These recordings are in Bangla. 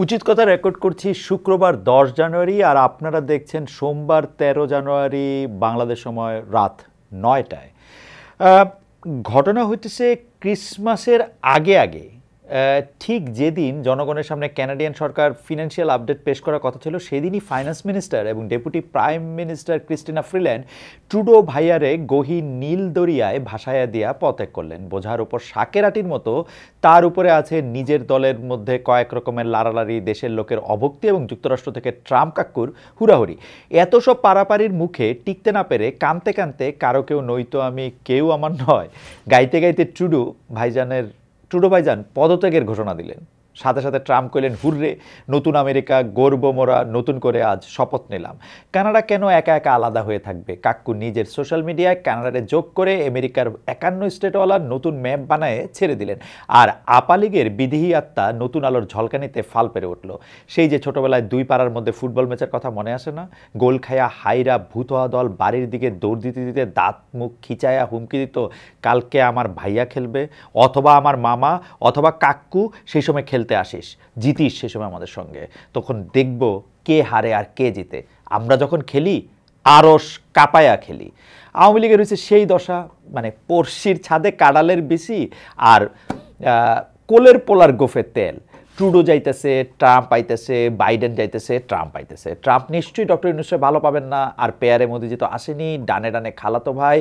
উচিত কথা রেকর্ড করছি শুক্রবার 10 জানুয়ারি, আর আপনারা দেখছেন সোমবার 13 জানুয়ারি বাংলাদেশ সময় রাত 9টায়। ঘটনা হইতেছে ক্রিসমাসের আগে আগে, ঠিক যেদিন জনগণের সামনে কানাডিয়ান সরকার ফিনান্সিয়াল আপডেট পেশ করার কথা ছিল, সেদিনই ফাইন্যান্স মিনিস্টার এবং deputy prime minister Christina Freeland Trudeau ভাইয়ারে গহীন নীল দরিয়ায় ভাসাইয়া দিয়া পত্যাগ করলেন। বোঝার উপর শাকের আটির মতো তার উপরে আছে নিজের দলের মধ্যে কয়েক রকমের লাড়ালাড়ি, দেশের লোকের অভক্তি এবং যুক্তরাষ্ট্র থেকে ট্রাম্প কাকুর হুড়াহুড়ি। এত সব পারাপারির মুখে টিকতে না পেরে কানতে কানতে কারো কেউ নইতো আমি কেউ আমার নয় গাইতে গাইতে ট্রুডো ভাইজান পদত্যাগের ঘোষণা দিলেন। সাথে সাথে ট্রাম্প কইলেন, হুররে নতুন আমেরিকা, গর্ব মোরা নতুন করে আজ শপথ নিলাম। কানাডা কেন একা একা আলাদা হয়ে থাকবে? কাক্কু নিজের সোশ্যাল মিডিয়ায় কানাডারে যোগ করে আমেরিকার 51 স্টেটওয়ালার নতুন ম্যাপ বানায় ছেড়ে দিলেন। আর আপালিগের বিদেহী আত্মা নতুন আলোর ঝলকানিতে ফাল পেরে উঠল। সেই যে ছোটবেলায় দুই পাড়ার মধ্যে ফুটবল ম্যাচের কথা মনে আসে না? গোল খায়া হাইরা ভূত হওয়া দল বাড়ির দিকে দৌড় দিতে দিতে দাঁত মুখ খিচায়া হুমকি দিত, কালকে আমার ভাইয়া খেলবে, অথবা আমার মামা অথবা কাক্কু সেই সময় খেলতে আসিস, জিতিস সে সময় আমাদের সঙ্গে, তখন দেখব কে হারে আর কে জিতে। আমরা যখন খেলি আরস কাপায়া খেলি। আওয়ামী লীগের হয়েছে সেই দশা, মানে পড়শির ছাদে কাডালের বেশি আর কোলের পোলার গোফের তেল। ট্রুডো যাইতেছে, ট্রাম্প আইতেছে, বাইডেন যাইতেছে, ট্রাম্প আইতেছে। ট্রাম্প নিশ্চয়ই ডক্টর ইউনূসকে ভালো পাবেন না, আর পেয়ারে মোদিজি তো আসেনি, ডানে ডানে খালাতো ভাই,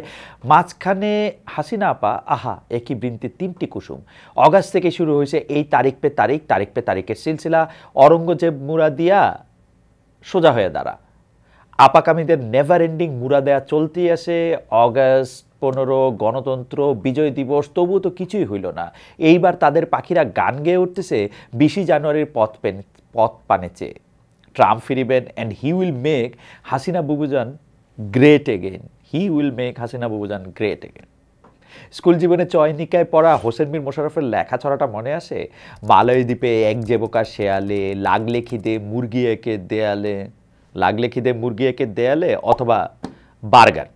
মাঝখানে হাসিনা আপা, আহা একই বৃন্তে তিনটি কুসুম। অগাস্ট থেকে শুরু হয়েছে এই তারিখ পে তারিখের সিলসিলা। অরঙ্গজেব মুরা দিয়া সোজা হয়ে দাঁড়া। আপাকামীদের নেভার এন্ডিং মুরা দেয়া চলতেই আসে। অগাস্ট 15 গণতন্ত্র, বিজয় দিবস, তবুও তো কিছুই হইল না। এইবার তাদের পাখিরা গান গেয়ে উঠতেছে 20 জানুয়ারির পথ পানে চেয়ে। ট্রাম্প ফিরিবেন and he will make Hasina বুবুজান গ্রেট এগেন। স্কুল জীবনে চয়নিকায় পড়া হোসেন মীর মোশাররফের লেখা ছড়াটা মনে আসে? মালয় দ্বীপে এক জেবকা শেয়ালে, লাগলে খিদে মুরগি একে দেয়ালে, অথবা বার্গার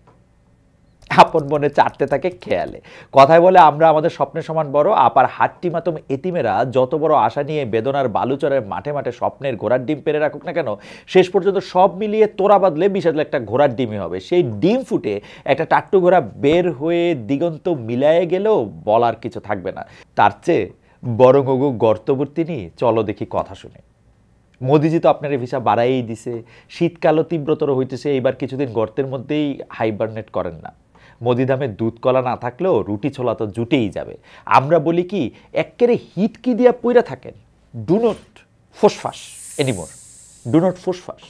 আপন মনে চাটতে থাকে খেয়ালে। কথায় বলে আমরা আমাদের স্বপ্নের সমান বড়, আপার হাট্টি মাতম এতিমেরা যত বড় আশা নিয়ে বেদনার বালুচরের মাঠে মাঠে স্বপ্নের ঘোড়ার ডিম পেরে রাখুক না কেন, শেষ পর্যন্ত সব মিলিয়ে তোরা বাদলে বিশাল একটা ঘোড়ার ডিমই হবে। সেই ডিম ফুটে একটা টাট্টু ঘোড়া বের হয়ে দিগন্ত মিলায়ে গেলেও বলার কিছু থাকবে না। তার চেয়ে বরং ওগো গর্তবর্তী নি, চলো দেখি কথা শুনে। মোদিজি তো আপনার ভিসা বাড়াইই দিছে, শীতকালও তীব্রতর হইতেছে, এইবার কিছুদিন গর্তের মধ্যেই হাইবারনেট করেন না। মোদি দামে দুধ কলা না থাকলেও রুটি ছোলা তো জুটেই যাবে। আমরা বলি কি, এক্কেরে হিটকি দিয়া পইরা থাকেন, ডু নট ফোসফাস এনিমোর, ডু নট ফোসফাস।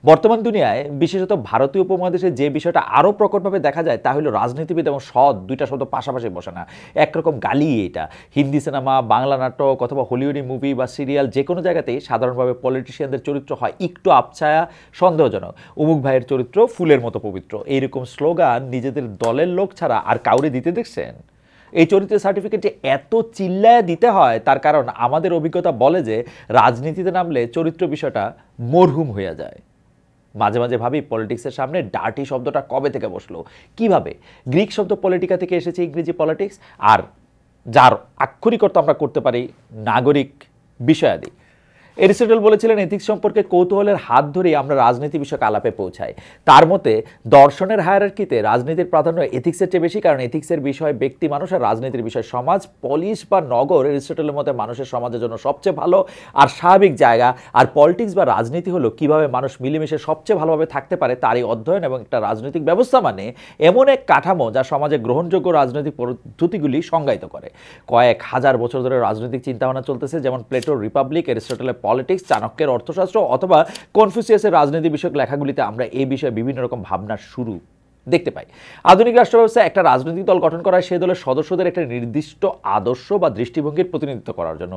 বর্তমান দুনিয়ায় বিশেষত ভারতীয় উপমহাদেশে যে বিষয়টা আরও প্রকটভাবে দেখা যায় তা হলো রাজনীতিবিদ এবং সৎ দুইটা শব্দ পাশাপাশি বসে না। একরকম গালি এটা। হিন্দি সিনেমা, বাংলা নাটক অথবা হলিউডি মুভি বা সিরিয়াল যে কোনো জায়গাতেই সাধারণভাবে পলিটিশিয়ানদের চরিত্র হয় একটু আবছায়া, সন্দেহজনক। অমুক ভাইয়ের চরিত্র ফুলের মতো পবিত্র, এইরকম স্লোগান নিজেদের দলের লোক ছাড়া আর কাউরে দিতে দেখছেন? এই চরিত্রের সার্টিফিকেটে এত চিল্লায় দিতে হয়, তার কারণ আমাদের অভিজ্ঞতা বলে যে রাজনীতিতে নামলে চরিত্র বিষয়টা মরহুম হয়ে যায়। মাঝে মাঝে ভাবি পলিটিক্সের সামনে ডার্টি শব্দটা কবে থেকে বসলো, কিভাবে? গ্রিক শব্দ পলিটিকা থেকে এসেছে ইংরেজি পলিটিক্স, আর যার আক্ষরিক অর্থ আমরা করতে পারি নাগরিক বিষয়াদি। এরিস্টটল বলেছিলেন, এথিক্স সম্পর্কে কৌতূহলের হাত ধরেই আমরা রাজনীতি বিষয়ক আলাপে পৌঁছাই। তার মতে দর্শনের হায়ারার্কিতে রাজনীতির প্রাধান্য এথিক্সের চেয়ে বেশি, কারণ এথিক্সের বিষয় ব্যক্তি মানুষ আর রাজনীতির বিষয় সমাজ, পলিশ বা নগর এরিস্টটলের মতে মানুষের সমাজের জন্য সবচেয়ে ভালো আর স্বাভাবিক জায়গা। আর পলিটিক্স বা রাজনীতি হলো কিভাবে মানুষ মিলেমিশে সবচেয়ে ভালোভাবে থাকতে পারে তারই অধ্যয়ন, এবং একটা রাজনৈতিক ব্যবস্থা মানে এমন এক কাঠামো যা সমাজে গ্রহণযোগ্য রাজনৈতিক পদ্ধতিগুলি সংজ্ঞায়িত করে। কয়েক হাজার বছর ধরে রাজনৈতিক চিন্তাভাবনা চলতেছে, যেমন প্লেটোর রিপাবলিক, এরিস্টটলের পলিটিক্স, চাণক্যের অর্থশাস্ত্র অথবা কনফুসিয়াসের রাজনীতি বিষয়ক লেখাগুলিতে আমরা এই বিষয়ে বিভিন্ন রকম ভাবনার শুরু দেখতে পাই। আধুনিক রাষ্ট্র ব্যবস্থায় একটা রাজনৈতিক দল গঠন করা হয় সেই দলের সদস্যদের একটা নির্দিষ্ট আদর্শ বা দৃষ্টিভঙ্গির প্রতিনিধিত্ব করার জন্য।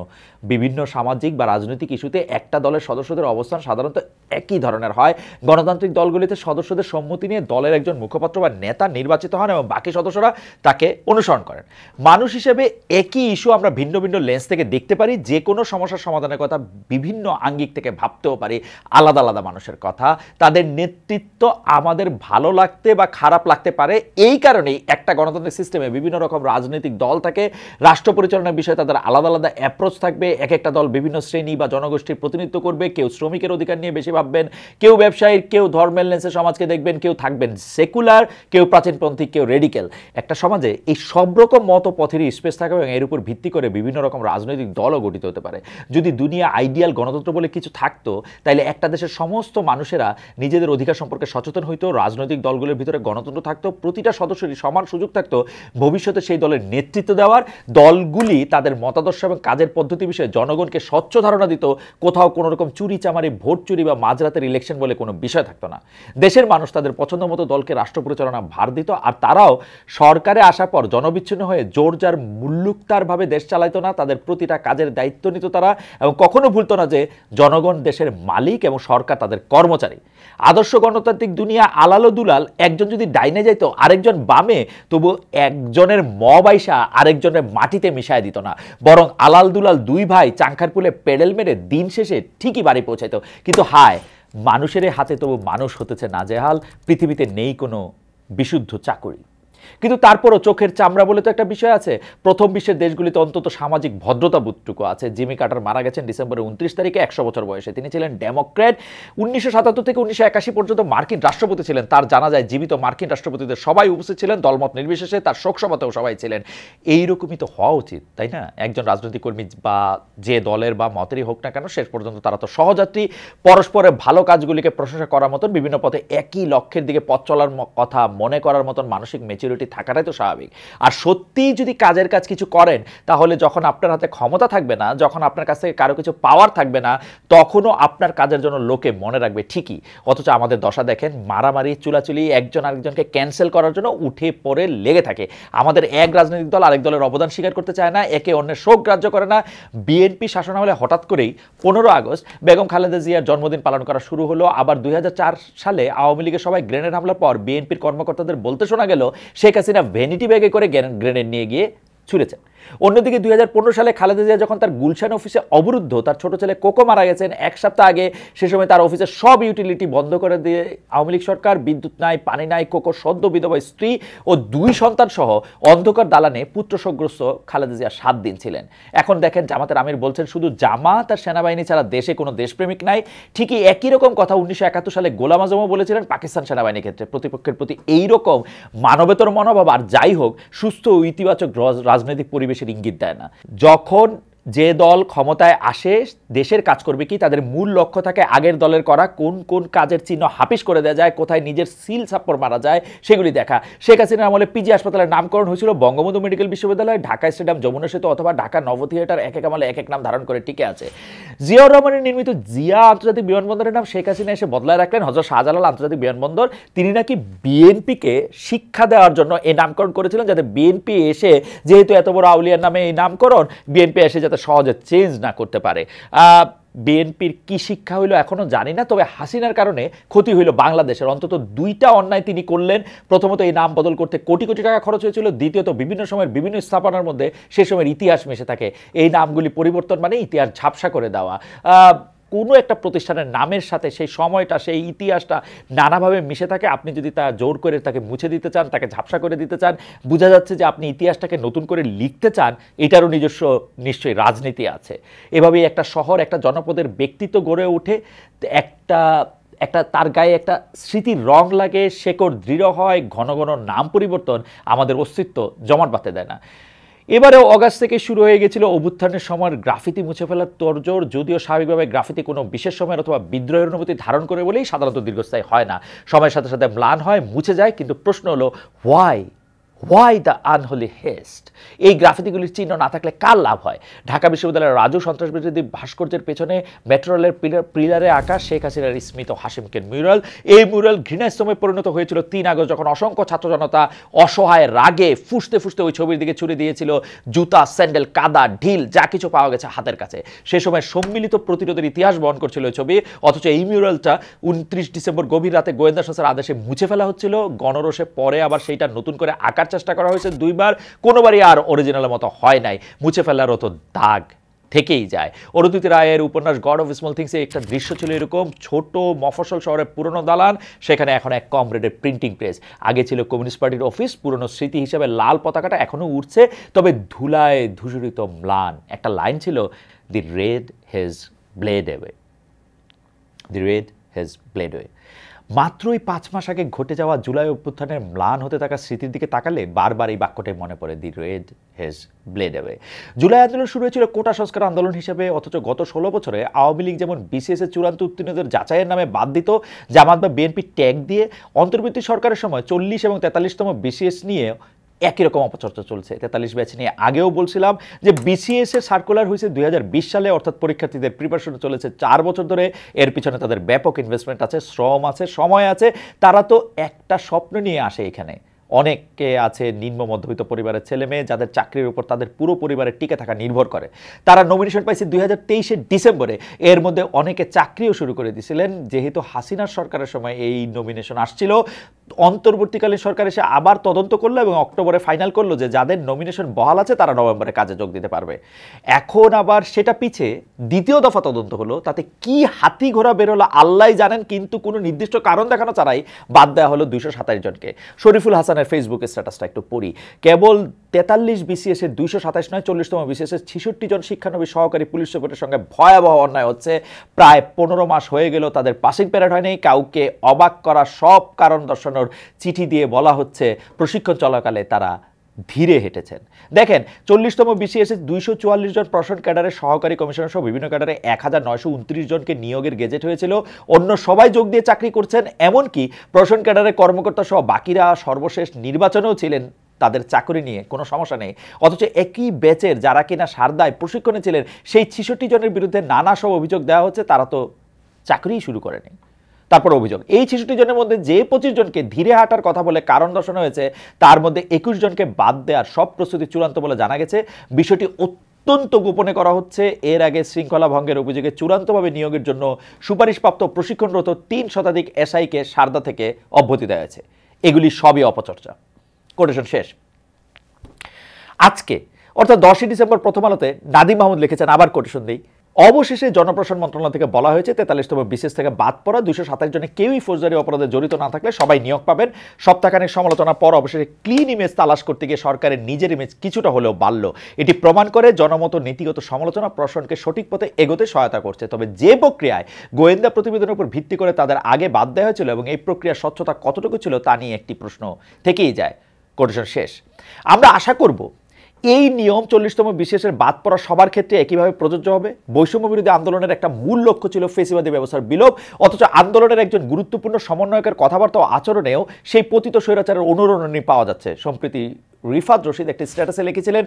বিভিন্ন সামাজিক বা রাজনৈতিক ইস্যুতে একটা দলের সদস্যদের অবস্থান সাধারণত একই ধরনের হয়। গণতান্ত্রিক দলগুলিতে সদস্যদের সম্মতি নিয়ে দলের একজন মুখপাত্র বা নেতা নির্বাচিত হন এবং বাকি সদস্যরা তাকে অনুসরণ করেন। মানুষ হিসেবে একই ইস্যু আমরা ভিন্ন ভিন্ন লেন্স থেকে দেখতে পারি, যে কোনো সমস্যার সমাধানের কথা বিভিন্ন আঙ্গিক থেকে ভাবতেও পারি। আলাদা আলাদা মানুষের কথা, তাদের নেতৃত্ব আমাদের ভালো লাগতে বা খারাপ লাগতে পারে। এই কারণেই একটা গণতান্ত্রিক সিস্টেমে বিভিন্ন রকম রাজনৈতিক দল থাকে, রাষ্ট্র পরিচালনার বিষয়ে তাদের আলাদা আলাদা অ্যাপ্রোচ থাকবে। এক একটা দল বিভিন্ন শ্রেণী বা জনগোষ্ঠীর প্রতিনিধিত্ব করবে। কেউ শ্রমিকের অধিকার নিয়ে বেশি ভাববেন, কেউ ব্যবসায়ীর, কেউ ধর্মের লেন্সে সমাজকে দেখবেন, কেউ থাকবেন সেকুলার, কেউ প্রাচীনপন্থী, কেউ রেডিক্যাল। একটা সমাজে এই সব রকম মত পথেরই স্পেস থাকে এবং এর উপর ভিত্তি করে বিভিন্ন রকম রাজনৈতিক দলও গঠিত হতে পারে। যদি দুনিয়া আইডিয়াল গণতন্ত্র বলে কিছু থাকতো, তাহলে একটা দেশের সমস্ত মানুষেরা নিজেদের অধিকার সম্পর্কে সচেতন হইতো, রাজনৈতিক দলগুলোর ভিতরে গণতন্ত্র থাকতো, প্রতিটা সদস্যেরই সমান সুযোগ থাকতো ভবিষ্যতে সেই দলের নেতৃত্ব দেওয়ার, দলগুলি তাদের মতাদর্শ এবং কাজের পদ্ধতি বিষয়ে জনগণকে স্বচ্ছ ধারণা দিত, কোথাও কোনো রকম চুরি চামারি, ভোট চুরি বা মাঝরাতের ইলেকশন বলে কোনো বিষয় থাকতো না। দেশের মানুষ তাদের পছন্দ মতো দলকে রাষ্ট্র পরিচালনা ভার দিত, আর তারাও সরকারে আসার পর জনবিচ্ছিন্ন হয়ে জোর যার মুল্লুকতারভাবে দেশ চালাইতো না, তাদের প্রতিটা কাজের দায়িত্ব নিত তারা, এবং কখনো ভুলতো না যে জনগণ দেশের মালিক এবং সরকার তাদের কর্মচারী। আদর্শ গণতান্ত্রিক দুনিয়া আলালো দুলাল, একজন যদি ডাইনে যাইতো আরেকজন বামে, তবু একজনের বাইসা আরেকজনের মাটিতে মিশায় দিত না, বরং আলাল দুলাল দুই ভাই চাংখার পুলে পেডেল মেরে দিন শেষে ঠিকই বাড়ি পৌঁছাইতো। কিন্তু হায়, মানুষের হাতে তবু মানুষ হতেছে নাজেহাল, পৃথিবীতে নেই কোনো বিশুদ্ধ চাকুরি। কিন্তু তারপরও চোখের চামড়া বলে তো একটা বিষয় আছে। প্রথম বিশ্বের দেশগুলিতে অন্তত সামাজিক ভদ্রতাবোধটুকু আছে। জিমি কার্টার মারা গেছেন ডিসেম্বরের 29 তারিখে 100 বছর বয়সে। তিনি ছিলেন ডেমোক্র্যাট। 1977 থেকে 1981 পর্যন্ত মার্কিন রাষ্ট্রপতি ছিলেন। তার জানাজায় জীবিত মার্কিন রাষ্ট্রপতিদের সবাই উপস্থিত ছিলেন, দলমত নির্বিশেষে। তার শোকসভাতেও সবাই ছিলেন। এইরকমই তো হওয়া উচিত, তাই না? একজন রাজনৈতিক কর্মী বা যে দলের বা মতেরই হোক না কেন, শেষ পর্যন্ত তারা তো সহযাত্রী। পরস্পরের ভালো কাজগুলিকে প্রশংসা করার মতন, বিভিন্ন পথে একই লক্ষ্যের দিকে পথ চলার কথা মনে করার মতন মানসিক ম্যাচুরিটি থাকাটাই তো স্বাভাবিক। আর সত্যিই যদি কাজের কাজ কিছু করেন, তাহলে যখন আপনার হাতে ক্ষমতা থাকবে না, যখন আপনার কাছ থেকে কারো কিছু পাওয়ার থাকবে না, তখনও আপনার কাজের জন্য লোকে মনে রাখবে ঠিকই। অথচ আমাদের দশা দেখেন, মারামারি, চুলাচুলি, একজন আরেকজনকে ক্যান্সেল করার জন্য উঠে পড়ে লেগে থাকে। আমাদের এক রাজনৈতিক দল আরেক দলের অবদান স্বীকার করতে চায় না, একে অন্যের শোক গ্রাহ্য করে না। বিএনপি শাসনামলে হঠাৎ করেই 15 আগস্ট বেগম খালেদা জিয়ার জন্মদিন পালন করা শুরু হলো। আবার 2004 সালে আওয়ামী লীগের সবাই গ্রেনেড হামলার পর বিএনপির কর্মকর্তাদের বলতে শোনা গেল শেখ হাসিনা ভ্যানিটি ব্যাগে করে গ্রেনেড নিয়ে গিয়ে ছুঁড়েছেন। অন্যদিকে 2015 সালে খালেদা জিয়া যখন তার গুলশান অফিসে অবরুদ্ধ, তার ছোট ছেলে কোকো মারা গেছেন 1 সপ্তাহ আগে, সে সময় তার অফিসের সব ইউটিলিটি বন্ধ করে দিয়ে আওয়ামী লীগ সরকার, বিদ্যুৎ নাই, পানি নাই, কোকো সদ্য বিধবা স্ত্রী ও 2 সন্তান সহ অন্ধকার দালানে পুত্র শোকগ্রস্ত খালেদা জিয়া 7 দিন ছিলেন। এখন দেখেন জামাতের আমির বলছেন শুধু জামাত আর সেনাবাহিনী ছাড়া দেশে কোনো দেশপ্রেমিক নাই। ঠিকই একই রকম কথা 1971 সালে গোলাম আজমও বলেছিলেন পাকিস্তান সেনাবাহিনীর ক্ষেত্রে। প্রতিপক্ষের প্রতি এইরকম মানবেতর মনোভাব আর যাই হোক সুস্থ ও ইতিবাচক রাজনৈতিক পরিবেশের ইঙ্গিত দেয় না। যখন যে দল ক্ষমতায় আসে দেশের কাজ করবে কি, তাদের মূল লক্ষ্য থাকে আগের দলের করা কোন কোন কাজের চিহ্ন হাফিস করে দেওয়া যায়, কোথায় নিজের সিল ছাপ্পড় মারা যায় সেগুলি দেখা। শেখ হাসিনার আমলে পিজি হাসপাতালের নামকরণ হয়েছিল বঙ্গবন্ধু মেডিকেল বিশ্ববিদ্যালয়, ঢাকা স্টেডিয়াম, যমুনা সেতু অথবা ঢাকা নব থিয়েটার, এক এক আমলে এক এক নাম ধারণ করে টিকে আছে। জিয়াউর রহমানের নির্মিত জিয়া আন্তর্জাতিক বিমানবন্দরের নাম শেখ হাসিনা এসে বদলায় রাখলেন হযরত শাহজালাল আন্তর্জাতিক বিমানবন্দর। তিনি নাকি বিএনপিকে শিক্ষা দেওয়ার জন্য এই নামকরণ করেছিলেন, যাতে বিএনপি এসে, যেহেতু এত বড় আউলিয়ার নামে এই নামকরণ, বিএনপি এসে যাতে সহজে চেঞ্জ না করতে পারে। বিএনপির কি শিক্ষা হইল এখনো জানি না, তবে হাসিনার কারণে ক্ষতি হইল বাংলাদেশের। অন্তত 2টা অন্যায় তিনি করলেন। প্রথমত এই নাম বদল করতে কোটি কোটি টাকা খরচ হয়েছিল, দ্বিতীয়ত বিভিন্ন সময়ের বিভিন্ন স্থাপনার মধ্যে সে সময়ের ইতিহাস মিশে থাকে। এই নামগুলি পরিবর্তন মানে ইতিহাস ঝাপসা করে দেওয়া। কোনো একটা প্রতিষ্ঠানের নামের সাথে সেই সময়টা, সেই ইতিহাসটা নানাভাবে মিশে থাকে। আপনি যদি তা জোর করে তাকে মুছে দিতে চান, তাকে ঝাপসা করে দিতে চান, বোঝা যাচ্ছে যে আপনি ইতিহাসটাকে নতুন করে লিখতে চান। এটারও নিজস্ব নিশ্চয়ই রাজনীতি আছে। এভাবেই একটা শহর, একটা জনপদের ব্যক্তিত্ব গড়ে ওঠে, একটা তার গায়ে একটা স্মৃতির রং লাগে, শেকড় দৃঢ় হয়। ঘন ঘন নাম পরিবর্তন আমাদের অস্তিত্ব জমাট বাঁধতে দেয় না। এবারেও অগাস্ট থেকে শুরু হয়ে গেছিল অভ্যুত্থানের সময় গ্রাফিতি মুছে ফেলার তোড়জোড়। যদিও স্বাভাবিকভাবে গ্রাফিতি কোনো বিশেষ সময়ের অথবা বিদ্রোহের অনুভূতি ধারণ করে বলেই সাধারণত দীর্ঘস্থায়ী হয় না, সময়ের সাথে সাথে ম্লান হয়, মুছে যায়। কিন্তু প্রশ্ন হলো হোয়াই দ্য আনহোলি হেস্ট? এই গ্রাফিতিগুলির চিহ্ন না থাকলে কার লাভ হয়? ঢাকা বিশ্ববিদ্যালয়ের রাজু সন্ত্রাসবিরোধী ভাস্কর্যের পেছনে মেট্রো রেলের পিলারে আঁকা শেখ হাসিনার স্মৃত হাশিমকের মিউরাল। এই মিউরাল ঘৃণাস্তমে পরিণত হয়েছিল 3 আগস্ট, যখন অসংখ্য ছাত্র জনতা অসহায় রাগে ফুসতে ফুসতে ওই ছবির দিকে ছুড়ে দিয়েছিল জুতা, স্যান্ডেল, কাদা, ঢিল, যা কিছু পাওয়া গেছে হাতের কাছে। সে সময় সম্মিলিত প্রতিরোধের ইতিহাস বহন করছিল ওই ছবি। অথচ এই মিউরালটা 29 ডিসেম্বর গভীর রাতে গোয়েন্দা সংস্থার আদেশে মুছে ফেলা হচ্ছিল। গণরোষে পরে আবার সেইটা নতুন করে আঁকার চেষ্টা করা হয়েছে 2 বার, কোনোবারই আর অরিজিনালের মতো হয় নাই। মুছে ফেলারও তো দাগ থেকেই যায়। অরুন্ধতী রায়ের উপন্যাস গড অফ স্মল থিংসে একটা দৃশ্য ছিল এরকম, ছোট মফস্বল শহরের পুরনো দালান, সেখানে এখন এক কমরেডের প্রিন্টিং প্রেস। আগে ছিল কমিউনিস্ট পার্টির অফিস, পুরনো স্মৃতি হিসেবে লাল পতাকাটা এখনো উঠছে, তবে ধুলায় ধূসরিত ম্লান। একটা লাইন ছিল, দি রেড হেজ ব্লেড অ্যাওয়ে, দি রেড হেজ ব্লেড অ্যাওয়ে। মাত্রই 5 মাস আগে ঘটে যাওয়া জুলাই অভ্যুত্থানের ম্লান হতে থাকা স্মৃতির দিকে তাকালে বারবার এই বাক্যটাই মনে পড়ে, the red hedge bled away. July আন্দোলন শুরু হয়েছিল কোটা সংস্কার আন্দোলন হিসেবে, অথচ গত 16 বছরে আওয়ামী লীগ যেমন বিসিএস এর চূড়ান্ত উত্তীর্ণদের যাচাইয়ের নামে বাদ দিত, জামাত বা বিএনপি ট্যাগ দিয়ে, অন্তর্বর্তী সরকারের সময় 40 এবং 43তম বিসিএস নিয়ে একই রকম অপচর্চা চলছে। 43 ব্যাচ নিয়ে আগেও বলছিলাম যে বিসিএস এর সার্কুলার হয়েছে 2020 সালে, অর্থাৎ পরীক্ষার্থীদের প্রিপারেশন চলেছে 4 বছর ধরে। এর পিছনে তাদের ব্যাপক ইনভেস্টমেন্ট আছে, শ্রম আছে, সময় আছে। তারা তো একটা স্বপ্ন নিয়ে আসে এখানে। অনেকে আছে নিম্ন মধ্যবিত্ত পরিবারের ছেলে মেয়ে, যাদের চাকরির উপর তাদের পুরো পরিবারের টিকে থাকা নির্ভর করে। তারা নমিনেশন পাইছে 2023-এর ডিসেম্বরে। এর মধ্যে অনেকে চাকরিও শুরু করে দিয়েছিলেন। যেহেতু হাসিনার সরকারের সময় এই নমিনেশন আসছিল, অন্তর্বর্তীকালীন সরকার এসে আবার তদন্ত করলো এবং অক্টোবরে ফাইনাল করলো যে যাদের নমিনেশন বহাল আছে তারা নভেম্বরে কাজে যোগ দিতে পারবে। এখন আবার সেটা পিছে দ্বিতীয় দফা তদন্ত হলো, তাতে কি হাতি ঘোড়া বেরোলো আল্লাহ জানেন, কিন্তু কোনো নির্দিষ্ট কারণ দেখানো ছাড়াই বাদ দেওয়া হলো 227 জনকে। শরীফুল হাসানের ফেসবুকের স্ট্যাটাসটা একটু পড়ি। কেবল 43 বিসিএস এর 227 নয়, 40তম বিসিএস এর 66 জন শিক্ষানবিশ সহকারী পুলিশ সুপারের সঙ্গে ভয়াবহ অন্যায় হচ্ছে। প্রায় 15 মাস হয়ে গেল তাদের পাসিং প্যারেড হয়নি। কাউকে অবাক করা সব কারণ দর্শানোর চিঠি দিয়ে বলা হচ্ছে প্রশিক্ষণ চলাকালে তারা ধীরে হেঁটেছেন। দেখেন, 40তম বিসিএস এর 244 জন প্রশাসন ক্যাডারের সহকারী কমিশনার সহ বিভিন্ন ক্যাডারে 1929 জনকে নিয়োগের গেজেট হয়েছিল। অন্য সবাই যোগ দিয়ে চাকরি করছেন, এমনকি প্রশাসন ক্যাডারের কর্মকর্তা সহ বাকিরা সর্বশেষ নির্বাচনেও ছিলেন, তাদের চাকরি নিয়ে কোনো সমস্যা নেই। অথচ একই ব্যাচের যারা কিনা সারদায় প্রশিক্ষণে ছিলেন, সেই 66 জনের বিরুদ্ধে নানা সব অভিযোগ দেওয়া হচ্ছে, তারা তো চাকরিই শুরু করেনি। তারপর অভিযোগ, এই 66 জনের মধ্যে যে 25 জনকে ধীরে হাঁটার কথা বলে কারণ দর্শানো হয়েছে, তার মধ্যে 21 জনকে বাদ দেওয়ার সব প্রস্তুতি চূড়ান্ত বলে জানা গেছে। বিষয়টি অত্যন্ত গোপনে করা হচ্ছে। এর আগে শৃঙ্খলা ভঙ্গের অভিযোগে চূড়ান্তভাবে নিয়োগের জন্য সুপারিশপ্রাপ্ত প্রশিক্ষণরত 3 শতাধিক এসআইকে সারদা থেকে অব্যাহতি দেওয়া হয়েছে। এগুলি সবই অপচর্চা। কোটেশন শেষ। আজকে অর্থাৎ 10 ডিসেম্বর প্রথম আলোতে নাদিম মাহমুদ লিখেছেন, আবার কোটেশন দেই, অবশেষে জনপ্রশাসন মন্ত্রণালয় থেকে বলা হয়েছে 43তম বিসিএস থেকে বাদ পড়া 227 জনে কেউই ফৌজদারি অপরাধে জড়িত না থাকলে সবাই নিয়োগ পাবেন। সপ্তাহখানেক সমালোচনার পর অবশেষে ক্লিন ইমেজ তালাশ করতে গিয়ে সরকারের নিজের ইমেজ কিছুটা হলেও বাড়ল। এটি প্রমাণ করে জনমত নীতিগত সমালোচনা প্রশাসনকে সঠিক পথে এগোতে সহায়তা করছে। তবে যে প্রক্রিয়ায় গোয়েন্দা প্রতিবেদনের উপর ভিত্তি করে তাদের আগে বাদ দেওয়া হয়েছিল এবং এই প্রক্রিয়ার স্বচ্ছতা কতটুকু ছিল তা নিয়ে একটি প্রশ্ন থেকেই যায়। কোটেশন শেষ। আমরা আশা করব এই নিয়ম 40তম বিসিএসের বাদ পড়া সবার ক্ষেত্রে একইভাবে প্রযোজ্য হবে। বৈষম্য বিরোধী আন্দোলনের একটা মূল লক্ষ্য ছিল ফেসিবাদী ব্যবস্থার বিলোপ, অথচ আন্দোলনের একজন গুরুত্বপূর্ণ সমন্বয়কের কথাবার্তা ও আচরণেও সেই পতিত স্বৈরাচারের অনুরণনী পাওয়া যাচ্ছে। সম্প্রতি রিফাত রশিদ একটি স্ট্যাটাসে লিখেছিলেন,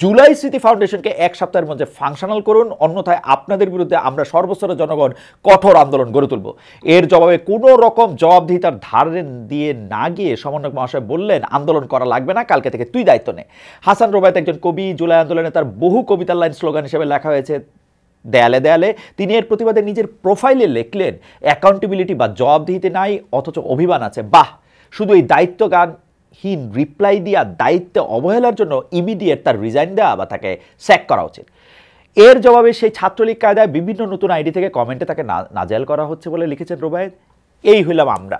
জুলাই স্মৃতি ফাউন্ডেশনকে 1 সপ্তাহের মধ্যে ফাংশনাল করুন, অন্যথায় আপনাদের বিরুদ্ধে আমরা সর্বস্তরের জনগণ কঠোর আন্দোলন গড়ে তুলব। এর জবাবে কোনো রকম জবাবদিহিতার ধার দিয়ে না গিয়ে সমন্বয়ক মহাশয় বললেন, আন্দোলন করা লাগবে না, কালকে থেকে তুই দায়িত্ব নে। হাসান রোবায়েত একজন কবি, জুলাই আন্দোলনে তার বহু কবিতার লাইন স্লোগান হিসেবে লেখা হয়েছে দেয়ালে দেয়ালে। তিনি এর প্রতিবাদে নিজের প্রোফাইলে লিখলেন, অ্যাকাউন্টেবিলিটি বা জবাবদিহিতে নাই, অথচ অভিমান আছে। বাহ, শুধু এই দায়িত্ব গানহীন রিপ্লাই দিয়া দায়িত্বে অবহেলার জন্য ইমিডিয়েট তার রিজাইন দেওয়া বা তাকে স্যাক করা উচিত। এর জবাবে সেই ছাত্রলীগ কায়দায় বিভিন্ন নতুন আইডি থেকে কমেন্টে তাকে নাজেল করা হচ্ছে বলে লিখেছেন রোবায়েত। এই হইলাম আমরা।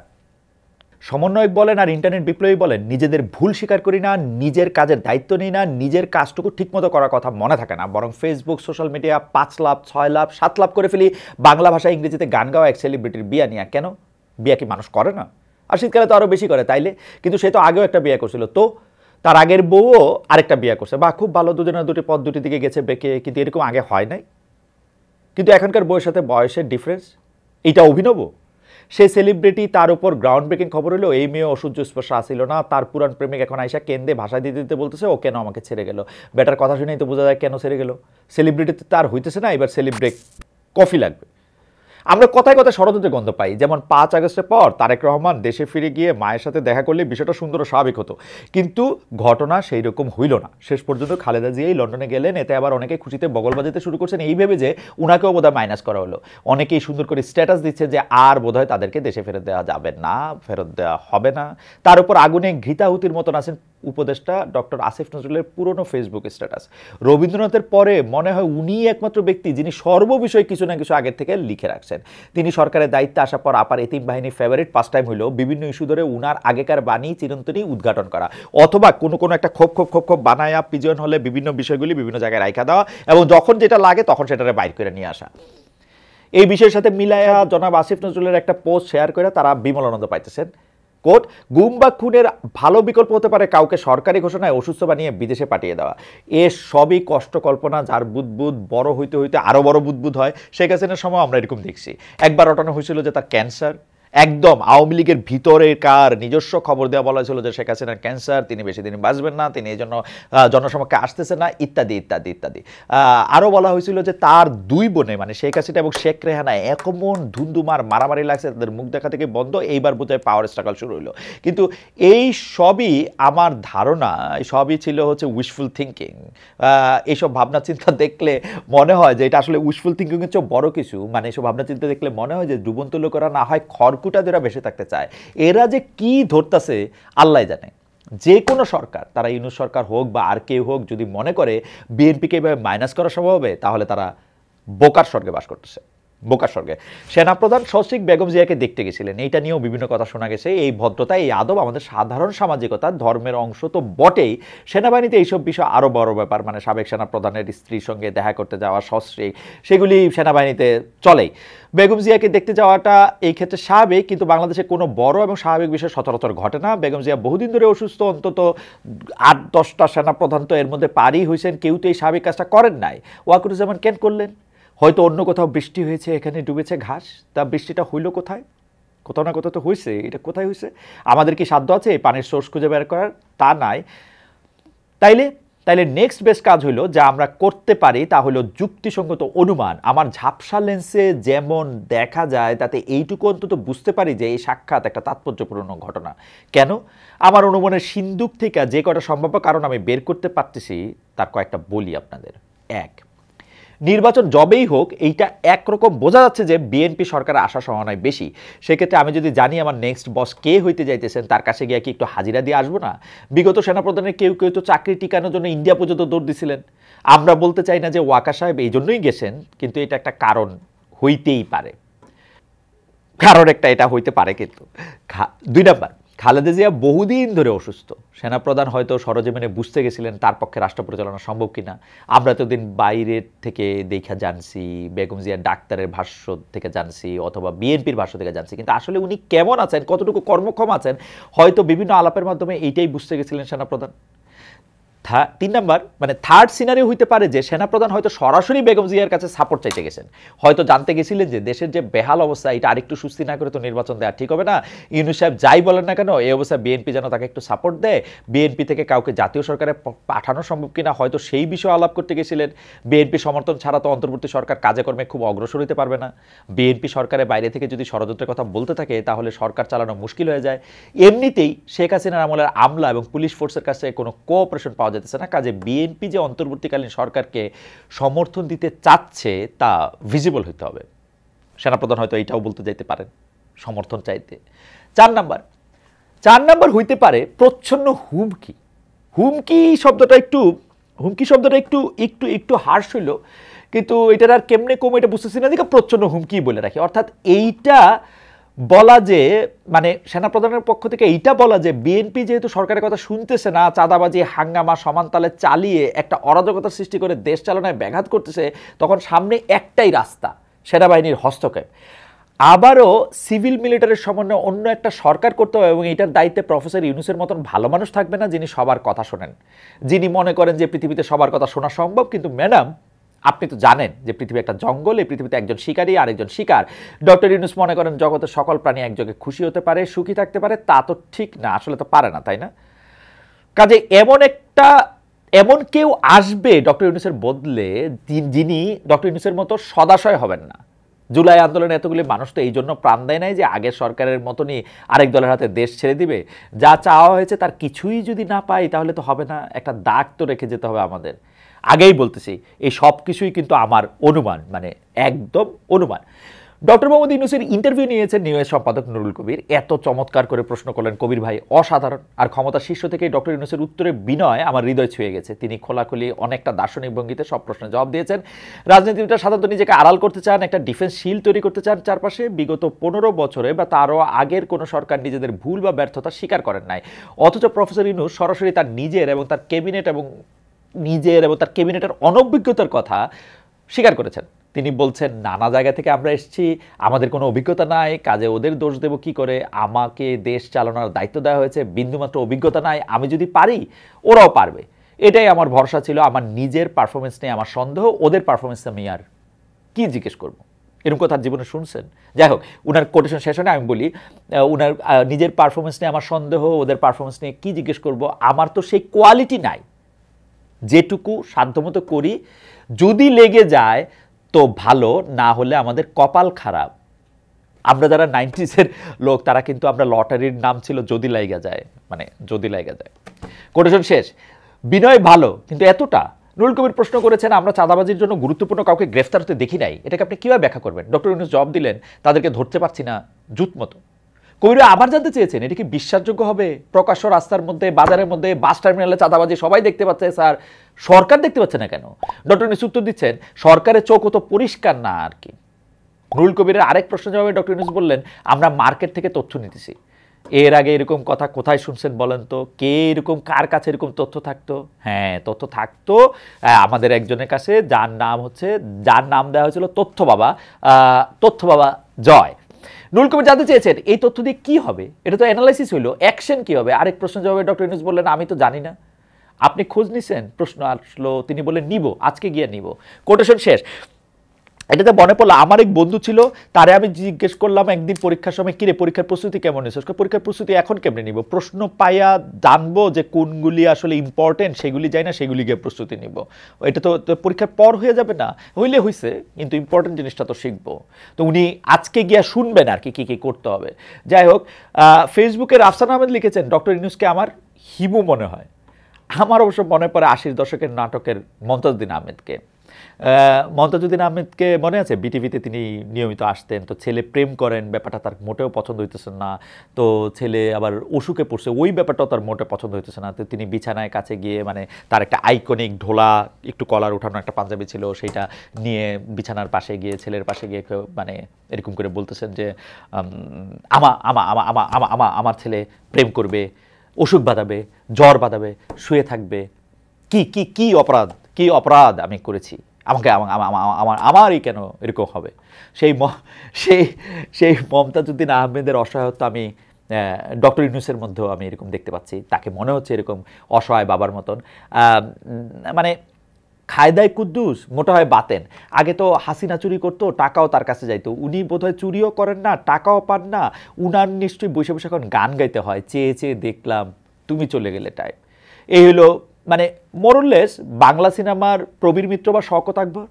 সমন্বয়ক বলেন আর ইন্টারনেট বিপ্লবী বলেন, নিজেদের ভুল স্বীকার করি না, নিজের কাজের দায়িত্ব নিই না, নিজের কাজটুকু ঠিকমতো করার কথা মনে থাকে না, বরং ফেসবুক সোশ্যাল মিডিয়া 5 লাভ 6 লাভ 7 লাভ করে ফেলি বাংলা ভাষা ইংরেজিতে গান গাওয়া এক সেলিব্রিটির বিয়া নিয়ে। কেন? বিয়া কি মানুষ করে না? আর শীতকালে তো আরও বেশি করে, তাইলে? কিন্তু সে তো আগেও একটা বিয়ে করছিল, তো তার আগের বউও আরেকটা বিয়ে করছে, বা খুব ভালো, দুজনের দুটি পথ দুটি দিকে গেছে বেঁকে, কিন্তু এরকম আগে হয় নাই। কিন্তু এখনকার বউয়ের সাথে বয়সের ডিফারেন্স, এটা অভিনব। সে সেলিব্রিটি, তার উপর গ্রাউন্ড ব্রেকিং খবর হলো এই মেয়ে অসহ্য স্পর্শ আসিল না, তার পুরান প্রেমিক এখন আইসা কেন্দে ভাষা দিতে দিতে বলতেছে ও কেন আমাকে ছেড়ে গেল। বেটার কথা শুনেই তো বোঝা যায় কেন ছেড়ে গেল। সেলিব্রিটি তার হইতেছে না, এবার সেলিব্রেট কফি লাগবে। আমরা কথায় কথায় ষড়যন্ত্রের গন্ধ পাই, যেমন 5 আগস্টের পর তারেক রহমান দেশে ফিরে গিয়ে মায়ের সাথে দেখা করলে বিষয়টা সুন্দর ও স্বাভাবিক হতো, কিন্তু ঘটনা সেই রকম হইল না। শেষ পর্যন্ত খালেদা জিয়াই লন্ডনে গেলেন, এতে আবার অনেকে খুশিতে বগল বাজাতে শুরু করছেন এই ভেবে যে উনাকেও বোধহয় মাইনাস করা হলো। অনেকেই সুন্দর করে স্ট্যাটাস দিচ্ছে যে আর বোধহয় তাদেরকে দেশে ফেরত দেওয়া যাবে না, ফেরত দেওয়া হবে না। তার উপর আগুনে ঘৃতাহুতির মতন আছেন উপদেষ্টা ডক্টর আসিফ নজরুলের পুরনো ফেসবুক স্ট্যাটাস। রবীন্দ্রনাথের পরে মনে হয় উনিই একমাত্র ব্যক্তি যিনি সর্ববিষয়ে কিছু না কিছু আগের থেকে লিখে রাখছেন। তিনি সরকারের দায়িত্বে আসার পর আপার এতিম বাহিনীর ফেভারিট পাস টাইম হলো বিভিন্ন ইস্যু ধরে উনার আগেকার বাণী চিরন্তনী উদ্ঘাটন করা, অথবা কোনো একটা খোপ বানায়া পিজন হলে বিভিন্ন বিষয়গুলি বিভিন্ন জায়গায় রাখা দেওয়া এবং যখন যেটা লাগে তখন সেটারে বাইর করে নিয়ে আসা। এই বিষয়ের সাথে মিলায়া জনাব আসিফ নজরুলের একটা পোস্ট শেয়ার করে তারা বিমল আনন্দ পাইতেছেন। কোট, গুম বা খুনের ভালো বিকল্প হতে পারে কাউকে সরকারি ঘোষণায় অসুস্থ বানিয়ে বিদেশে পাঠিয়ে দেওয়া। এ সবই কষ্ট কল্পনা, যার বুদবুদ বড় হইতে হইতে আরো বড় বুদবুদ হয়। শেখ হাসিনার সময় আমরা এরকম দেখছি, একবার রটানো হয়েছিল যে তার ক্যান্সার, একদম আওয়ামী লীগের ভিতরে কার নিজস্ব খবর দেওয়া বলা ছিল যে শেখ হাসিনার ক্যান্সার, তিনি বেশি দিন বাঁচবেন না, তিনি এই জন্য জনসমক্ষে আসতেছে না, ইত্যাদি ইত্যাদি ইত্যাদি। আরও বলা হয়েছিল যে তার দুই বোনে মানে শেখ হাসিনা এবং শেখ রেহানা এমন ধুমধুমার মারামারি লাগছে তাদের মুখ দেখা থেকে বন্ধ, এইবার বোধহয় পাওয়ার স্ট্রাগল শুরু হলো। কিন্তু এই সবই আমার ধারণা, সবই ছিল হচ্ছে উইশফুল থিঙ্কিং। এইসব ভাবনা চিন্তা দেখলে মনে হয় যে এটা আসলে উইশফুল থিঙ্কিংয়ের চেয়ে বড় কিছু। মানে এইসব ভাবনা চিন্তা দেখলে মনে হয় যে ডুবন্ত লোকেরা না হয় খড়কুটা ধরে বেঁচে থাকতে চায়, এরা যে কি ধরতেছে আল্লাহ জানে। যে কোনো সরকার, তারা ইউনূস সরকার হোক বা আর কেউ হোক, যদি মনে করে বিএনপিকে এভাবে মাইনাস করা সম্ভব হবে তাহলে তারা বোকার স্বর্গে বাস করতেছে, বোকার স্বর্গে। সেনাপ্রধান শশীক বেগম জিয়াকে দেখতে গেছিলেন, এইটা নিয়েও বিভিন্ন কথা শোনা গেছে। এই ভদ্রতা, এই আদব আমাদের সাধারণ সামাজিকতা, ধর্মের অংশ তো বটেই, সেনাবাহিনীতে এইসব বিষয় আরও বড় ব্যাপার। মানে সাবেক সেনাপ্রধানের স্ত্রীর সঙ্গে দেখা করতে যাওয়া, সস্ত্রীক, সেগুলি সেনাবাহিনীতে চলেই। বেগম জিয়াকে দেখতে যাওয়াটা এই ক্ষেত্রে স্বাভাবিক, কিন্তু বাংলাদেশে কোনো বড় এবং স্বাভাবিক বিষয় সচরাচর ঘটে না। বেগম জিয়া বহুদিন ধরে অসুস্থ, অন্তত 8-10টা সেনাপ্রধান তো এর মধ্যে পারই হয়েছেন, কেউ তো এই স্বাভাবিক কাজটা করেন নাই। ওয়াকারুজ্জামান কেন করলেন? হয়তো অন্য কোথাও বৃষ্টি হয়েছে, এখানে ডুবেছে ঘাস, তা বৃষ্টিটা হইল কোথায়? কোথাও না কোথাও তো হয়েছে, এটা কোথায় হয়েছে? আমাদের কি সাধ্য আছে এই পানির সোর্স খুঁজে বের করার? তা নাই। তাইলে নেক্সট বেস্ট কাজ হইলো যা আমরা করতে পারি তা হলো যুক্তিসঙ্গত অনুমান। আমার ঝাপসা লেন্সে যেমন দেখা যায় তাতে এইটুকু অন্তত বুঝতে পারি যে এই সাক্ষাৎ একটা তাৎপর্যপূর্ণ ঘটনা। কেন? আমার অনুমানের সিন্দুক থেকে যে কটা সম্ভাব্য কারণ আমি বের করতে পারতেছি তার কয়েকটা বলি আপনাদের। এক, নির্বাচন যবেই হোক এইটা একরকম বোঝা যাচ্ছে যে বিএনপি সরকারের আসার সম্ভাবনায় বেশি। সেক্ষেত্রে আমি যদি জানি আমার নেক্সট বস কে হইতে যাইতেছেন, তার কাছে গিয়ে কি একটু হাজিরা দিয়ে আসবো না? বিগত সেনাপ্রধানের কেউ কেউ তো চাকরি টিকানোর জন্য ইন্ডিয়া পর্যন্ত দৌড় দিছিলেন। আমরা বলতে চাই না যে ওয়াকার সাহেব এই জন্যই গেছেন, কিন্তু এটা একটা কারণ হইতেই পারে, কারণ একটা এটা হইতে পারে। কিন্তু 2 নাম্বার, খালেদা জিয়া বহুদিন ধরে অসুস্থ। সেনাপ্রধান হয়তো সরজমিনে বুঝতে গেছিলেন তার পক্ষে রাষ্ট্র পরিচালনা সম্ভব কিনা। আমরা এতদিন বাইরের থেকে দেখা জানছি, বেগম জিয়ার ডাক্তারের ভাষ্য থেকে জানছি অথবা বিএনপির ভাষ্য থেকে জানছি, কিন্তু আসলে উনি কেমন আছেন, কতটুকু কর্মক্ষম আছেন, হয়তো বিভিন্ন আলাপের মাধ্যমে এইটাই বুঝতে গেছিলেন সেনাপ্রধান। 3 নাম্বার, মানে থার্ড সিনারিও হইতে পারে যে সেনাপ্রধান হয়তো সরাসরি বেগম জিয়ার কাছে সাপোর্ট চাইতে গেছেন, হয়তো জানতে গেছিলেন যে দেশের যে বেহাল অবস্থা এটা আরেকটু সুস্থি না করে তো নির্বাচন দেওয়া ঠিক হবে না। ইউনূস সাহেব যাই বলেন না কেন এই অবস্থায় বিএনপি যেন তাকে একটু সাপোর্ট দেয়, বিএনপি থেকে কাউকে জাতীয় সরকারে পাঠানো সম্ভব কিনা হয়তো সেই বিষয়ে আলাপ করতে গেছিলেন। বিএনপি সমর্থন ছাড়া তো অন্তর্বর্তী সরকার কাজে কর্মে খুব অগ্রসর হতে পারবে না। বিএনপি সরকারের বাইরে থেকে যদি ষড়যন্ত্রের কথা বলতে থাকে তাহলে সরকার চালানো মুশকিল হয়ে যায়। এমনিতেই শেখ হাসিনার আমলের আমলা এবং পুলিশ ফোর্সের কাছে কোনো কোঅপারেশন পাওয়া যেতেছে না, কাজে বিএনপি যে অন্তর্বর্তীকালীন সরকারকে সমর্থন দিতে চাচ্ছে তা ভিজিবল হতে হবে। সেনাপ্রধান হয়তো এইটাও বলতে যাইতে পারেন সমর্থন চাইতে। 4 নাম্বার হইতে পারে প্রচ্ছন্ন হুমকি। হুমকি শব্দটা একটু হার্শ হইল, কিন্তু এটার আর কেমনে কম এটা বুঝতেছি না, দিকে প্রচ্ছন্ন হুমকি বলে রাখি। অর্থাৎ এইটা বলা যে মানে সেনাপ্রধানের পক্ষ থেকে এইটা বলা যে বিএনপি যেহেতু সরকারের কথা শুনতেছে না, চাঁদাবাজি হাঙ্গামা সমানতালে চালিয়ে একটা অরাজকতা সৃষ্টি করে দেশ চালনায় ব্যাঘাত করতেছে, তখন সামনে একটাই রাস্তা, সেনাবাহিনীর হস্তক্ষেপ। আবারও সিভিল মিলিটারির সমন্বয়ে অন্য একটা সরকার করতে হবে এবং এটার দায়িত্বে প্রফেসর ইউনূসের মতন ভালো মানুষ থাকবে না যিনি সবার কথা শোনেন, যিনি মনে করেন যে পৃথিবীতে সবার কথা শোনা সম্ভব। কিন্তু ম্যাডাম, আপনি তো জানেন যে পৃথিবী একটা জঙ্গল, এই পৃথিবীতে একজন শিকারী আরেকজন শিকার। ডক্টর ইউনূস মনে করেন জগতের সকল প্রাণী একযোগে খুশি হতে পারে, সুখী থাকতে পারে, তা তো ঠিক না, আসলে তো পারে না, তাই না? কাজে এমন কেউ আসবে ডক্টর ইউনূসের বদলে যিনি ডক্টর ইউনূসের মতো সদাশয় হবেন না। জুলাই আন্দোলনে এতগুলি মানুষ তো এই জন্য প্রাণ দেয় নাই যে আগের সরকারের মতনই আরেক দলের হাতে দেশ ছেড়ে দিবে। যা চাওয়া হয়েছে তার কিছুই যদি না পাই তাহলে তো হবে না, একটা দাগ তো রেখে যেতে হবে আমাদের। আগেই বলতেছি এই সব কিছুই কিন্তু আমার অনুমান, মানে একদম অনুমান। ডক্টর মোহাম্মদ ইউনূসের ইন্টারভিউ নিয়েছেন নিউজ সম্পাদক নুরুল কবির। এত চমৎকার করে প্রশ্ন করলেন কবির ভাই, অসাধারণ। আর ক্ষমতার শীর্ষ থেকেই ডক্টর ইউনূসের উত্তরে বিনয় আমার হৃদয় ছুঁয়ে গেছে। তিনি খোলাখুলি অনেকটা দার্শনিক ভঙ্গিতে সব প্রশ্নের জবাব দিয়েছেন। রাজনীতিবিদরা সাধারণত নিজেকে আড়াল করতে চান, একটা ডিফেন্স শিল্ড তৈরি করতে চান চারপাশে। বিগত 15 বছরে বা তারও আগের কোনো সরকার নিজেদের ভুল বা ব্যর্থতা স্বীকার করেন নাই, অথচ প্রফেসর ইউনূস সরাসরি তার নিজের এবং তার ক্যাবিনেটের অনভিজ্ঞতার কথা স্বীকার করেছেন। তিনি বলছেন, নানা জায়গা থেকে আমরা এসেছি, আমাদের কোনো অভিজ্ঞতা নাই, কাজে ওদের দোষ দেব কি করে? আমাকে দেশ চালানোর দায়িত্ব দেওয়া হয়েছে, বিন্দুমাত্র অভিজ্ঞতা নাই, আমি যদি পারি ওরাও পারবে, এটাই আমার ভরসা ছিল। আমার নিজের পারফরমেন্স নিয়ে আমার সন্দেহ, ওদের পারফরমেন্স আমি আর কি জিজ্ঞেস করবো? এরকম কথা জীবনে শুনছেন? যাই হোক, উনার কোটেশন শেষ হয় না, আমি বলি উনার নিজের পারফরমেন্স নিয়ে আমার সন্দেহ, ওদের পারফরমেন্স নিয়ে কি জিজ্ঞেস করব? আমার তো সেই কোয়ালিটি নাই, যেটুকু সাধ্যমতো করি, যদি লেগে যায় তো ভালো, না হলে আমাদের কপাল খারাপ। আমরা যারা 90s-এর লোক, তারা কিন্তু আমরা লটারির নাম ছিল যদি লাইগা যায়, মানে যদি লাইগা যায়। কোটেশন শেষ। বিনয় ভালো, কিন্তু এতটা? নুরুল কবির প্রশ্ন করেছেন, আমরা চাঁদাবাজির জন্য গুরুত্বপূর্ণ কাউকে গ্রেফতার হতে দেখি নাই, এটাকে আপনি কীভাবে ব্যাখ্যা করবেন? ডক্টর ইউনূস জবাব দিলেন, তাদেরকে ধরতে পারছি না জুত মতো। কবির আবার জানতে চেয়েছেন, এটা কি বিশ্বাসযোগ্য হবে? প্রকাশ্য রাস্তার মধ্যে, বাজারের মধ্যে, বাস টার্মিনালে চাঁদাবাজি সবাই দেখতে পাচ্ছে স্যার, সরকার দেখতে পাচ্ছে না কেন? ডক্টর ইউনূস উত্তর দিচ্ছেন, সরকারের চোখ তো পরিষ্কার না আর কি। নুরুল কবিরের আরেক প্রশ্ন জবাবে ডক্টর ইউনূস বললেন, আমরা মার্কেট থেকে তথ্য নিতেছি। এর আগে এরকম কথা কোথায় শুনছেন বলেন তো? কে এরকম, কার কাছে এরকম তথ্য থাকতো? হ্যাঁ, তথ্য থাকতো আমাদের একজনের কাছে, যার নাম দেওয়া হয়েছিল তথ্য বাবা জয়। নুরুল কবির জানতে চেয়েছেন, এই তথ্য দিয়ে কি হবে? এটা তো অ্যানালাইসিস হইলো, অ্যাকশন কি হবে? আরেক প্রশ্ন জবাবে ডক্টর ইউনূস বললেন, আমি তো জানি না। আপনি খোঁজ নিছেন? প্রশ্ন আসলো, তিনি বললেন নিব, আজকে গিয়ে নিব। কোটেশন শেষ। এটাতে মনে পড়লো, আমার এক বন্ধু ছিল, তারে আমি জিজ্ঞেস করলাম একদিন পরীক্ষার সময়, কিরে পরীক্ষার প্রস্তুতি কেমন নিয়েছিস? পরীক্ষার প্রস্তুতি এখন কেমনে নিব? প্রশ্ন পাইয়া জানবো যে কোনগুলি আসলে ইম্পর্টেন্ট, সেগুলি যাই না, সেগুলি গিয়ে প্রস্তুতি নিব। এটা তো পরীক্ষার পর হয়ে যাবে না? হইলে হইছে, কিন্তু ইম্পর্টেন্ট জিনিসটা তো শিখবো। তো উনি আজকে গিয়া শুনবেন আর কি কি করতে হবে। যাই হোক, ফেসবুকে রাফসান আহমেদ লিখেছেন, ডক্টর ইউনূসকে আমার হিমু মনে হয়। আমার অবশ্য মনে পড়ে 80-র দশকের নাটকের মমতাজউদ্দিন আহমেদকে। মমতাজউদ্দিন আহমেদকে মনে আছে? বিটিভিতে তিনি নিয়মিত আসতেন। তো ছেলে প্রেম করেন, ব্যাপারটা তার মোটেও পছন্দ হইতেছে না। তো ছেলে আবার অসুখে পড়ছে, ওই ব্যাপারটাও তার মোটে পছন্দ হইতেছে না। তো তিনি বিছানায় কাছে গিয়ে, মানে তার একটা আইকনিক ঢোলা, একটু কলার উঠানো একটা পাঞ্জাবি ছিল, সেইটা নিয়ে বিছানার পাশে গিয়ে, ছেলের পাশে গিয়ে মানে এরকম করে বলতেছেন যে আমার ছেলে প্রেম করবে, অসুখ বাঁধাবে, জ্বর বাঁধাবে, শুয়ে থাকবে। কি অপরাধ আমি করেছি? আমারই কেন এরকম হবে? সেই মমতাজউদ্দিন আহমেদের অসহায়ত্ব আমি ডক্টর ইউনূসের মধ্যেও আমি এরকম দেখতে পাচ্ছি। তাকে মনে হচ্ছে এরকম অসহায় বাবার মতন। মানে খায়দায় কুদ্দুস, মোটা হয় বাতেন। আগে তো হাসিনা চুরি করতো, টাকাও তার কাছে যাইতো। উনি বোধহয় চুরিও করেন না, টাকাও পান না। উনার নিশ্চয়ই বসে বসে এখন গান গাইতে হয়, চেয়ে চেয়ে দেখলাম তুমি চলে গেলে টাইপ। এই হলো মানে মোরলেস বাংলা সিনেমার প্রবীর মিত্র বা শওকত আকবর।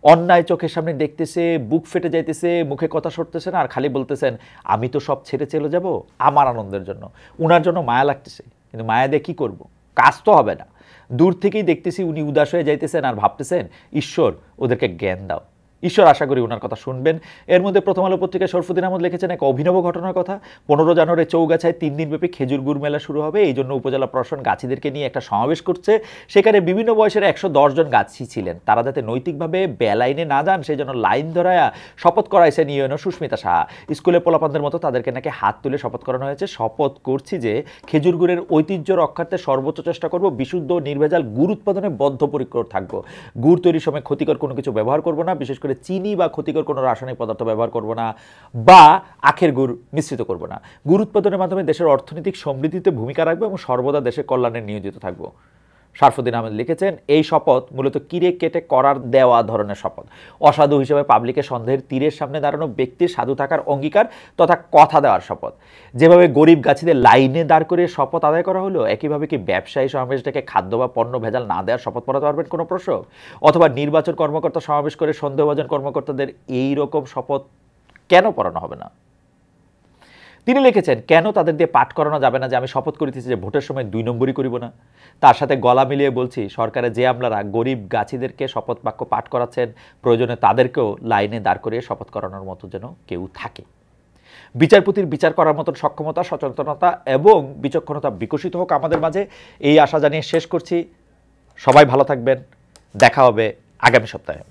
অন্যায় চোখের সামনে দেখতেছে, বুক ফেটে যাইতেছে, মুখে কথা সরতেছে না, আর খালি বলতেছেন আমি তো সব ছেড়ে চলে যাব আমার আনন্দের জন্য। উনার জন্য মায়া লাগতেছে, কিন্তু মায়া দিয়ে কী করবো? কাজ তো হবে না। দূর থেকেই দেখতেছি উনি উদাস হয়ে যাইতেছেন, আর ভাবতেছেন ঈশ্বর ওদেরকে জ্ঞান দাও। ঈশ্বর আশা করি ওনার কথা শুনবেন। এর মধ্যে প্রথম আলো পত্রিকায় শরফুদ্দিন আহমদ লিখেছেন এক অভিনব ঘটনার কথা। 15 জানুয়ারি চৌগাছায় 3 দিনব্যাপী খেজুর গুড় মেলা শুরু হবে। এই জন্য উপজেলা প্রশাসন গাছিদেরকে নিয়ে একটা সমাবেশ করছে। সেখানে বিভিন্ন বয়সের 110 জন গাছি ছিলেন। তারা যাতে নৈতিকভাবে বেলাইনে না যান, সেই জন্য লাইন ধরায়া শপথ করাইছেন ইউএনও সুস্মিতা সাহা। স্কুলে পোলাপানদের মতো তাদেরকে নাকি হাত তুলে শপথ করানো হয়েছে। শপথ করছি যে খেজুর গুড়ের ঐতিহ্য রক্ষার্থে সর্বোচ্চ চেষ্টা করব, বিশুদ্ধ নির্ভেজাল গুড় উৎপাদনে বদ্ধপরিকর থাকবো। গুড় তৈরির সময় ক্ষতিকর কোনো কিছু ব্যবহার করব না, বিশেষ করে চিনি বা ক্ষতিকর কোনো রাসায়নিক পদার্থ ব্যবহার করব না, বা আখের গুড় মিশ্রিত করব না। গুড় উৎপাদনের মাধ্যমে দেশের অর্থনৈতিক সমৃদ্ধিতে ভূমিকা রাখবো এবং সর্বদা দেশের কল্যাণে নিয়োজিত থাকবো। শরফুদ্দিন আহমেদ লিখেছেন, এই শপথ মূলত কিরে কেটে করার দেওয়া ধরনের শপথ। অসাধু হিসেবে পাবলিকের সন্দেহের তীরের সামনে দাঁড়ানো ব্যক্তির সাধু থাকার অঙ্গীকার তথা কথা দেওয়ার শপথ। যেভাবে গরিব গাছিদের লাইনে দাঁড় করে শপথ আদায় করা হলো, একইভাবে কি ব্যবসায়ী সমাবেশ থেকে খাদ্য বা পণ্য ভেজাল না দেওয়ার শপথ পড়াতে পারবেন কোনো প্রশ্রক? অথবা নির্বাচন কর্মকর্তা সমাবেশ করে সন্দেহভাজন কর্মকর্তাদের এই রকম শপথ কেন পড়ানো হবে না? তিনি লিখেছেন, কেন তাদের দিয়ে পাঠ করানো যাবে না যে আমি শপথ করিতেছি যে ভোটের সময় 2 নম্বরই করিব না। তার সাথে গলা মিলিয়ে বলছি, সরকারের যে আমলারা গরিব গাছিদেরকে শপথ বাক্য পাঠ করাচ্ছেন, প্রয়োজনে তাদেরকেও লাইনে দাঁড় করিয়ে শপথ করানোর মতো যেন কেউ থাকে। বিচারপতির বিচার করার মতন সক্ষমতা, সচেতনতা এবং বিচক্ষণতা বিকশিত হোক আমাদের মাঝে, এই আশা জানিয়ে শেষ করছি। সবাই ভালো থাকবেন, দেখা হবে আগামী সপ্তাহে।